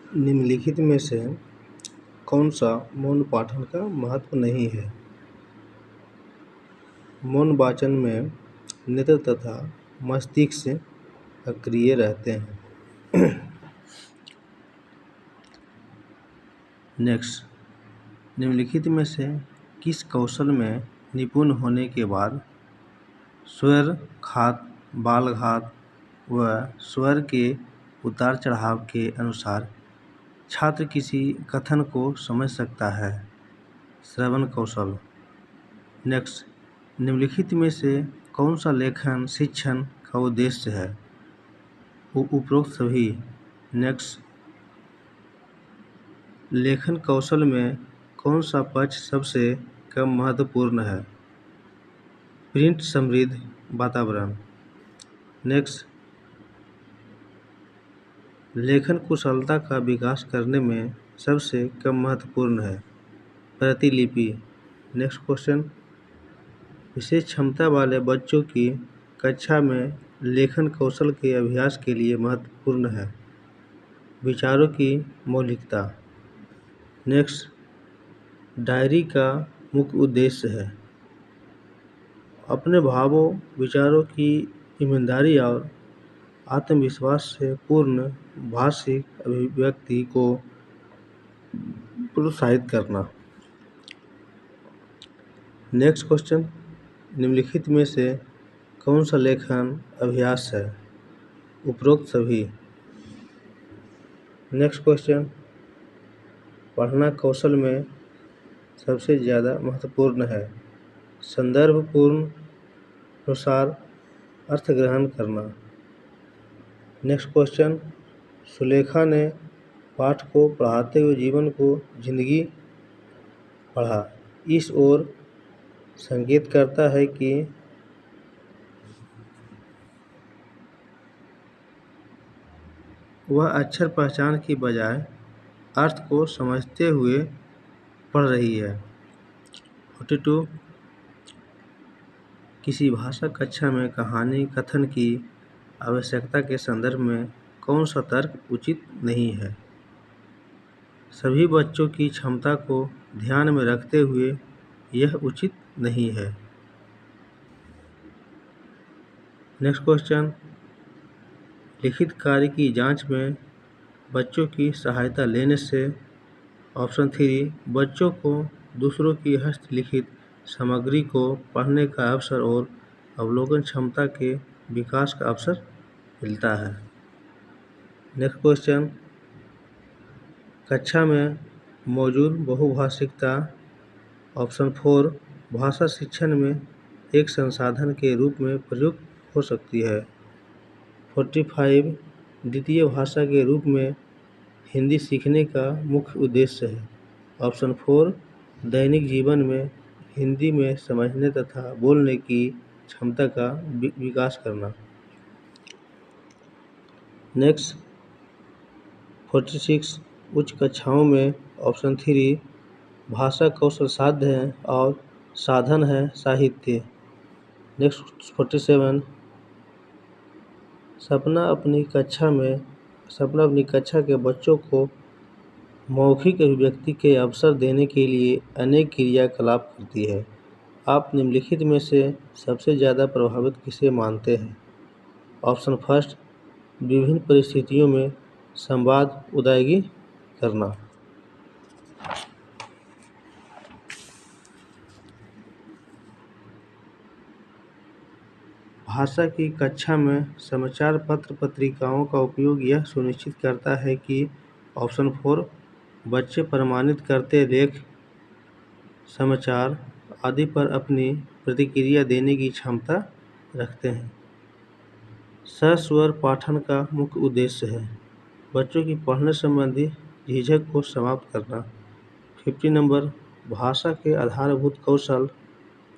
निम्नलिखित में से कौन सा मौन पाठन का महत्व नहीं है? मौन वाचन में नेत्र तथा मस्तिष्क सक्रिय रहते हैं। नेक्स्ट, निम्नलिखित में से किस कौशल में निपुण होने के बाद स्वर घात, बाल घात व स्वर के उतार चढ़ाव के अनुसार छात्र किसी कथन को समझ सकता है? श्रवण कौशल। नेक्स्ट, निम्नलिखित में से कौन सा लेखन शिक्षण का उद्देश्य है? उपरोक्त सभी। नेक्स्ट, लेखन कौशल में कौन सा पक्ष सबसे कम महत्वपूर्ण है? प्रिंट समृद्ध वातावरण। नेक्स्ट, लेखन कुशलता का विकास करने में सबसे कम महत्वपूर्ण है? प्रतिलिपि। नेक्स्ट क्वेश्चन, विशेष क्षमता वाले बच्चों की कक्षा में लेखन कौशल के अभ्यास के लिए महत्वपूर्ण है? विचारों की मौलिकता। नेक्स्ट, डायरी का मुख्य उद्देश्य है? अपने भावों, विचारों की ईमानदारी और आत्मविश्वास से पूर्ण भाषिक अभिव्यक्ति को प्रोत्साहित करना। नेक्स्ट क्वेश्चन, निम्नलिखित में से कौन सा लेखन अभ्यास है? उपरोक्त सभी। नेक्स्ट क्वेश्चन, पढ़ना कौशल में सबसे ज़्यादा महत्वपूर्ण है? संदर्भपूर्ण अनुसार अर्थ ग्रहण करना। नेक्स्ट क्वेश्चन, सुलेखा ने पाठ को पढ़ाते हुए जीवन को जिंदगी पढ़ा, इस ओर संकेत करता है कि वह अक्षर पहचान की बजाय अर्थ को समझते हुए पढ़ रही है। 42, किसी भाषा कक्षा में कहानी कथन की आवश्यकता के संदर्भ में कौन सा तर्क उचित नहीं है? सभी बच्चों की क्षमता को ध्यान में रखते हुए यह उचित नहीं है। नेक्स्ट क्वेश्चन, लिखित कार्य की जांच में बच्चों की सहायता लेने से। ऑप्शन 3, बच्चों को दूसरों की हस्तलिखित सामग्री को पढ़ने का अवसर और अवलोकन क्षमता के विकास का अवसर मिलता है। नेक्स्ट क्वेश्चन, कक्षा में मौजूद बहुभाषिकता। ऑप्शन 4, भाषा शिक्षण में एक संसाधन के रूप में प्रयुक्त हो सकती है। 45, द्वितीय भाषा के रूप में हिंदी सीखने का मुख्य उद्देश्य है। ऑप्शन 4, दैनिक जीवन में हिंदी में समझने तथा बोलने की क्षमता का विकास करना। नेक्स्ट 46, उच्च कक्षाओं में। ऑप्शन 3, भाषा कौशल साध्य है और साधन है साहित्य। नेक्स्ट 47, सपना अपनी कक्षा के बच्चों को मौखिक अभिव्यक्ति के अवसर देने के लिए अनेक क्रियाकलाप करती है। आप निम्नलिखित में से सबसे ज़्यादा प्रभावित किसे मानते हैं? ऑप्शन फर्स्ट, विभिन्न परिस्थितियों में संवाद उदाहरण करना। भाषा की कक्षा में समाचार पत्र पत्रिकाओं का उपयोग यह सुनिश्चित करता है कि ऑप्शन 4, बच्चे प्रमाणित करते लेख, समाचार आदि पर अपनी प्रतिक्रिया देने की क्षमता रखते हैं। सस्वर पाठन का मुख्य उद्देश्य है? बच्चों की पढ़ने संबंधी झिझक को समाप्त करना। 50 नंबर, भाषा के आधारभूत कौशल।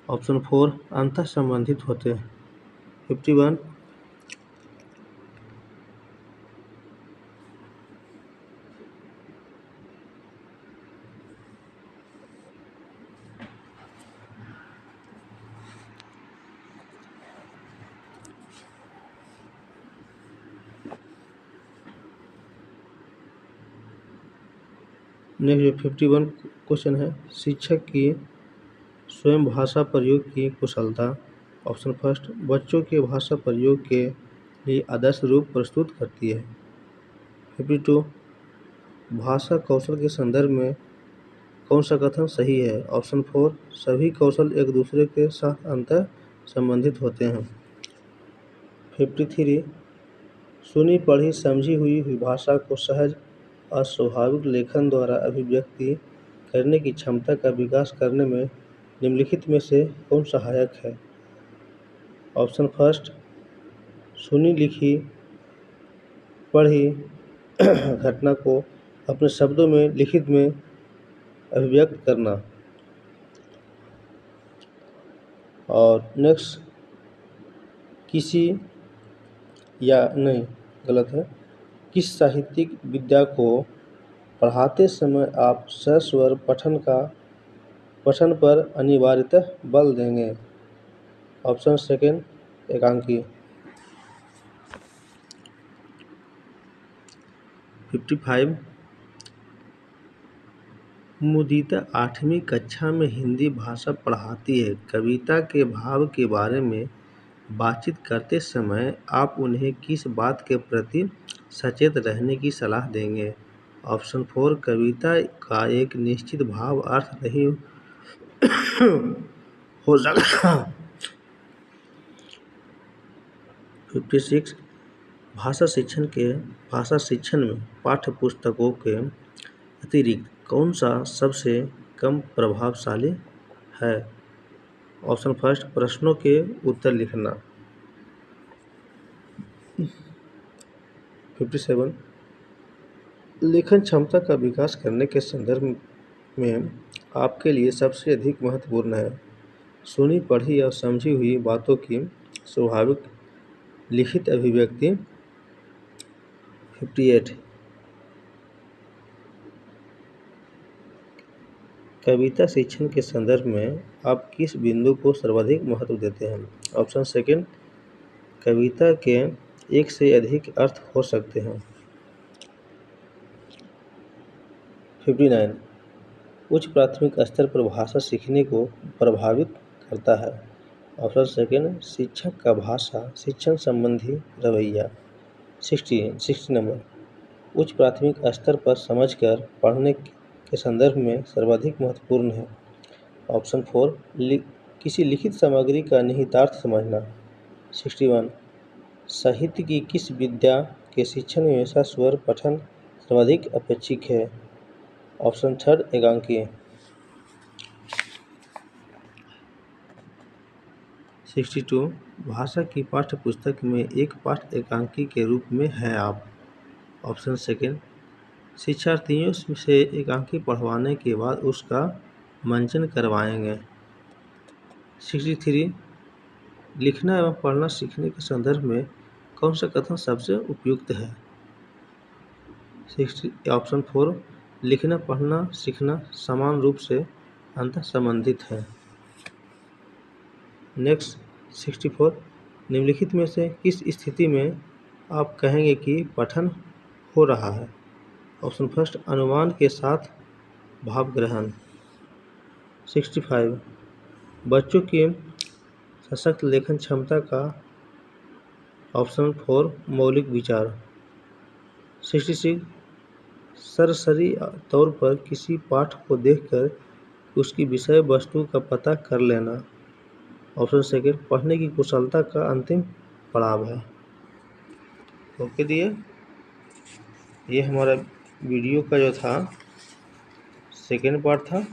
ऑप्शन 4, अंतः संबंधित होते हैं। 51, नेक्स्ट 51 क्वेश्चन है, शिक्षक की स्वयं भाषा प्रयोग की कुशलता। ऑप्शन फर्स्ट, बच्चों के भाषा प्रयोग के लिए आदर्श रूप प्रस्तुत करती है। 52, भाषा कौशल के संदर्भ में कौन सा कथन सही है। ऑप्शन 4, सभी कौशल एक दूसरे के साथ अंतर संबंधित होते हैं। 53, सुनी पढ़ी समझी हुई भाषा को सहज और स्वाभाविक लेखन द्वारा अभिव्यक्ति करने की क्षमता का विकास करने में निम्नलिखित में से कौन सहायक है। ऑप्शन फर्स्ट, सुनी लिखी पढ़ी घटना को अपने शब्दों में लिखित में अभिव्यक्त करना। और नेक्स्ट, किसी या नहीं, गलत है, किस साहित्यिक विद्या को पढ़ाते समय आप सस्वर पठन पर अनिवार्यतः बल देंगे। ऑप्शन सेकेंड, एकांकी। 55, मुदिता 8वीं कक्षा में हिंदी भाषा पढ़ाती है। कविता के भाव के बारे में बातचीत करते समय आप उन्हें किस बात के प्रति सचेत रहने की सलाह देंगे। ऑप्शन 4, कविता का एक निश्चित भाव अर्थ नहीं हो सकता। 56, भाषा शिक्षण में पाठ्य पुस्तकों के अतिरिक्त कौन सा सबसे कम प्रभावशाली है। ऑप्शन फर्स्ट, प्रश्नों के उत्तर लिखना। 57, लेखन क्षमता का विकास करने के संदर्भ में आपके लिए सबसे अधिक महत्वपूर्ण है सुनी पढ़ी और समझी हुई बातों की स्वाभाविक लिखित अभिव्यक्ति। 58, कविता शिक्षण के संदर्भ में आप किस बिंदु को सर्वाधिक महत्व देते हैं। ऑप्शन सेकंड, कविता के एक से अधिक अर्थ हो सकते हैं। 59, उच्च प्राथमिक स्तर पर भाषा सीखने को प्रभावित करता है। ऑप्शन सेकंड, शिक्षक का भाषा शिक्षण संबंधी रवैया। 60 नंबर, उच्च प्राथमिक स्तर पर समझकर पढ़ने के संदर्भ में सर्वाधिक महत्वपूर्ण है। ऑप्शन 4, किसी लिखित सामग्री का निहितार्थ समझना। 61, साहित्य की किस विद्या के शिक्षण में हमेशा स्वर पठन सर्वाधिक अपेक्षित है। ऑप्शन थर्ड, एकांकी। 62, भाषा की पाठ्य पुस्तक में एक पाठ एकांकी के रूप में है आप। ऑप्शन सेकंड, शिक्षार्थियों से एकांकी पढ़वाने के बाद उसका मंचन करवाएंगे। 63, लिखना एवं पढ़ना सीखने के संदर्भ में कौन सा कथन सबसे उपयुक्त है। 60 ऑप्शन 4, लिखना पढ़ना सीखना समान रूप से अंतर संबंधित है। नेक्स्ट 64, निम्नलिखित में से किस स्थिति में आप कहेंगे कि पठन हो रहा है। ऑप्शन फर्स्ट, अनुमान के साथ भाव ग्रहण। 65, बच्चों की सशक्त लेखन क्षमता का। ऑप्शन 4, मौलिक विचार। 66, सरसरी तौर पर किसी पाठ को देखकर उसकी विषय वस्तु का पता कर लेना। ऑप्शन सेकंड, पढ़ने की कुशलता का अंतिम पड़ाव है। ओके दिए, ये हमारा वीडियो का जो था सेकेंड पार्ट था।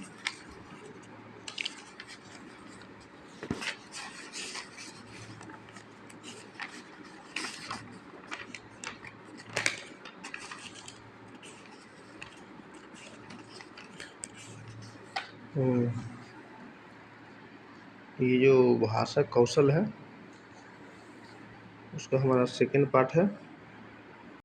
ये जो भाषा कौशल है उसका हमारा सेकेंड पार्ट है।